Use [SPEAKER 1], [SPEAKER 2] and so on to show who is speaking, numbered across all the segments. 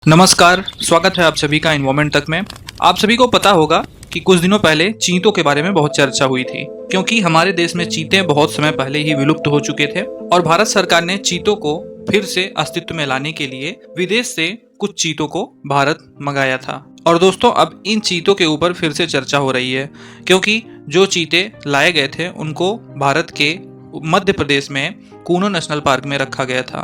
[SPEAKER 1] नमस्कार, स्वागत है आप सभी का एनवायरमेंट तक में। आप सभी को पता होगा कि कुछ दिनों पहले चीतों के बारे में बहुत चर्चा हुई थी, क्योंकि हमारे देश में चीते बहुत समय पहले ही विलुप्त हो चुके थे और भारत सरकार ने चीतों को फिर से अस्तित्व में लाने के लिए विदेश से कुछ चीतों को भारत मंगाया था। और दोस्तों, अब इन चीतों के ऊपर फिर से चर्चा हो रही है, क्योंकि जो चीते लाए गए थे उनको भारत के मध्य प्रदेश में कूनो नेशनल पार्क में रखा गया था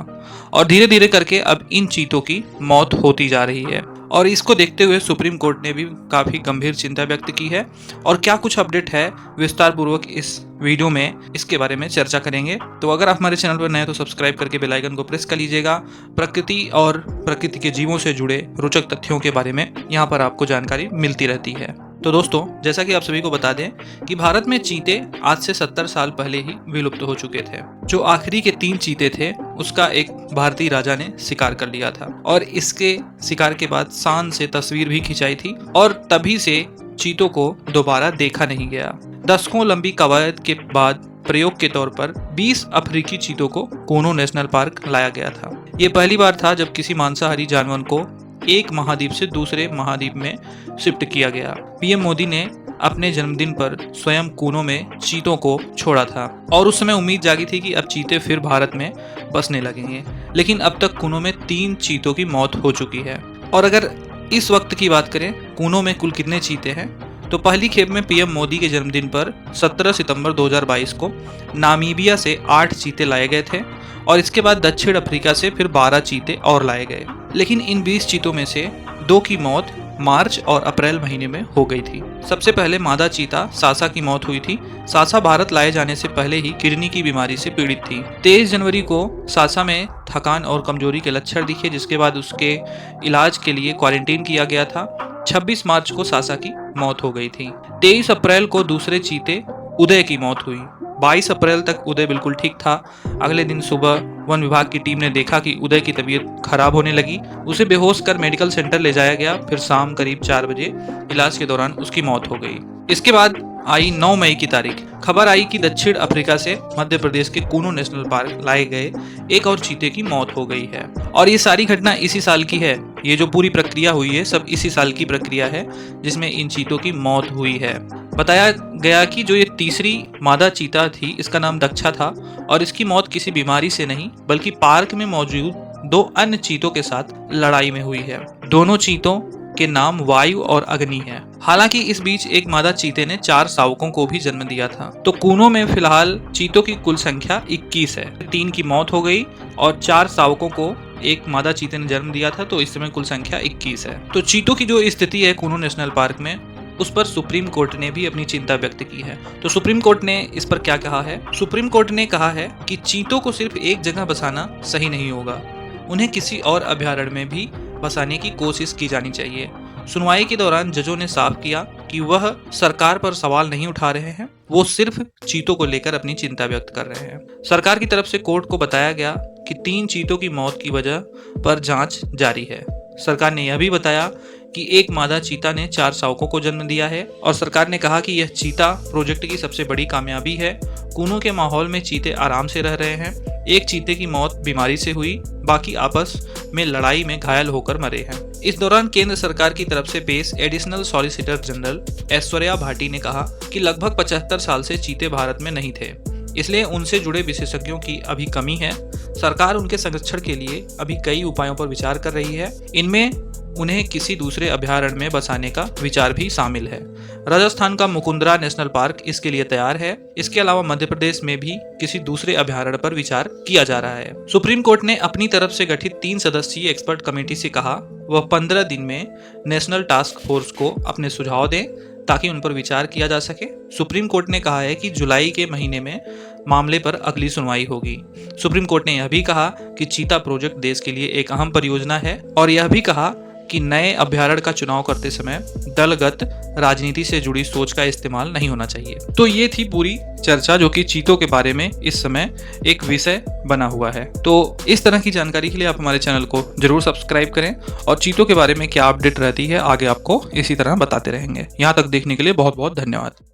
[SPEAKER 1] और धीरे धीरे करके अब इन चीतों की मौत होती जा रही है। और इसको देखते हुए सुप्रीम कोर्ट ने भी काफ़ी गंभीर चिंता व्यक्त की है। और क्या कुछ अपडेट है, विस्तार पूर्वक इस वीडियो में इसके बारे में चर्चा करेंगे। तो अगर आप हमारे चैनल पर नए हैं तो सब्सक्राइब करके बेल आइकन को प्रेस कर लीजिएगा। प्रकृति और प्रकृति के जीवों से जुड़े रोचक तथ्यों के बारे में यहाँ पर आपको जानकारी मिलती रहती है। तो दोस्तों, जैसा कि आप सभी को बता दें कि भारत में चीते आज से 70 साल पहले ही विलुप्त हो चुके थे। जो आखिरी के 3 चीते थे उसका एक भारतीय राजा ने शिकार कर लिया था और इसके शिकार के बाद शान से तस्वीर भी खिंचाई थी और तभी से चीतों को दोबारा देखा नहीं गया। दशकों लंबी कवायद के बाद प्रयोग के तौर पर 20 अफ्रीकी चीतों को कूनो नेशनल पार्क लाया गया था। ये पहली बार था जब किसी मांसाहारी जानवर को एक महाद्वीप से दूसरे महाद्वीप में शिफ्ट किया गया। पीएम मोदी ने अपने जन्मदिन पर स्वयं कूनो में चीतों को छोड़ा था और उस समय उम्मीद जागी थी कि अब चीते फिर भारत में बसने लगेंगे, लेकिन अब तक कूनो में 3 चीतों की मौत हो चुकी है। और अगर इस वक्त की बात करें कूनो में कुल कितने चीते हैं, तो पहली खेप में पीएम मोदी के जन्मदिन पर 17 सितंबर 2022 को नामीबिया से 8 चीते लाए गए थे और इसके बाद दक्षिण अफ्रीका से फिर 12 चीते और लाए गए। लेकिन इन 20 चीतों में से 2 की मौत मार्च और अप्रैल महीने में हो गई थी। सबसे पहले मादा चीता सासा की मौत हुई थी। सासा भारत लाए जाने से पहले ही किडनी की बीमारी से पीड़ित थी। 23 जनवरी को सासा में थकान और कमजोरी के लक्षण दिखे, जिसके बाद उसके इलाज के लिए क्वारंटीन किया गया था। 26 मार्च को सासा की मौत हो गई थी। 23 अप्रैल को दूसरे चीते उदय की मौत हुई। 22 अप्रैल तक उदय बिल्कुल ठीक था। अगले दिन सुबह वन विभाग की टीम ने देखा कि उदय की तबीयत खराब होने लगी। उसे बेहोश कर मेडिकल सेंटर ले जाया गया। फिर शाम करीब 4 बजे इलाज के दौरान उसकी मौत हो गई। इसके बाद आई 9 मई की तारीख। खबर आई कि दक्षिण अफ्रीका से मध्य प्रदेश के कूनो नेशनल पार्क लाए गए एक और चीते की मौत हो गई है। और ये सारी घटना इसी साल की है। ये जो पूरी प्रक्रिया हुई है सब इसी साल की प्रक्रिया है जिसमें इन चीतों की मौत हुई है। बताया गया कि जो ये तीसरी मादा चीता थी इसका नाम दक्षा था और इसकी मौत किसी बीमारी से नहीं बल्कि पार्क में मौजूद 2 अन्य चीतों के साथ लड़ाई में हुई है। दोनों चीतों के नाम वायु और अग्नि है। हालांकि इस बीच एक मादा चीते ने 4 शावकों को भी जन्म दिया था। तो कूनो में फिलहाल चीतों की कुल संख्या 21 है। 3 की मौत हो गई और 4 शावकों को एक मादा चीते ने जन्म दिया था, तो इस समय कुल संख्या 21 है। तो चीतों की जो स्थिति है कूनो नेशनल पार्क में, उस पर सुप्रीम कोर्ट ने भी अपनी चिंता व्यक्त की है। तो सुप्रीम कोर्ट ने इस पर क्या कहा है? सुप्रीम कोर्ट ने कहा है कि चीतों को सिर्फ एक जगह बसाना सही नहीं होगा, उन्हें किसी और अभयारण्य में भी बसाने की कोशिश की जानी चाहिए। सुनवाई के दौरान जजों ने साफ किया कि वह सरकार पर सवाल नहीं उठा रहे हैं, वो सिर्फ चीतों को लेकर अपनी चिंता व्यक्त कर रहे हैं। सरकार की तरफ से कोर्ट को बताया गया कि 3 चीतों की मौत की वजह पर जांच जारी है। सरकार ने यह भी बताया कि एक मादा चीता ने 4 शावकों को जन्म दिया है और सरकार ने कहा कि यह चीता प्रोजेक्ट की सबसे बड़ी कामयाबी है। कूनो के माहौल में चीते आराम से रह रहे हैं। एक चीते की मौत बीमारी से हुई, बाकी आपस में लड़ाई में घायल होकर मरे हैं। इस दौरान केंद्र सरकार की तरफ से पेश additional solicitor general Aishwarya Bhati ने कहा कि लगभग 75 साल से चीते भारत में नहीं थे, इसलिए उनसे जुड़े विशेषज्ञों की अभी कमी है। सरकार उनके संरक्षण के लिए अभी कई उपायों पर विचार कर रही है। इनमें उन्हें किसी दूसरे अभयारण्य में बसाने का विचार भी शामिल है। राजस्थान का मुकुंदरा नेशनल पार्क इसके लिए तैयार है। इसके अलावा मध्य प्रदेश में भी किसी दूसरे अभयारण्य पर विचार किया जा रहा है। सुप्रीम कोर्ट ने अपनी तरफ से गठित 3 सदस्यीय एक्सपर्ट कमेटी से कहा वह 15 दिन में नेशनल टास्क फोर्स को अपने सुझाव दें ताकि उन पर विचार किया जा सके। सुप्रीम कोर्ट ने कहा है कि जुलाई के महीने में मामले पर अगली सुनवाई होगी। सुप्रीम कोर्ट ने यह भी कहा कि चीता प्रोजेक्ट देश के लिए एक अहम परियोजना है और यह भी कहा कि नए अभयारण्य का चुनाव करते समय दलगत राजनीति से जुड़ी सोच का इस्तेमाल नहीं होना चाहिए। तो ये थी पूरी चर्चा जो कि चीतों के बारे में इस समय एक विषय बना हुआ है। तो इस तरह की जानकारी के लिए आप हमारे चैनल को जरूर सब्सक्राइब करें और चीतों के बारे में क्या अपडेट रहती है आगे आपको इसी तरह बताते रहेंगे। यहाँ तक देखने के लिए बहुत बहुत धन्यवाद।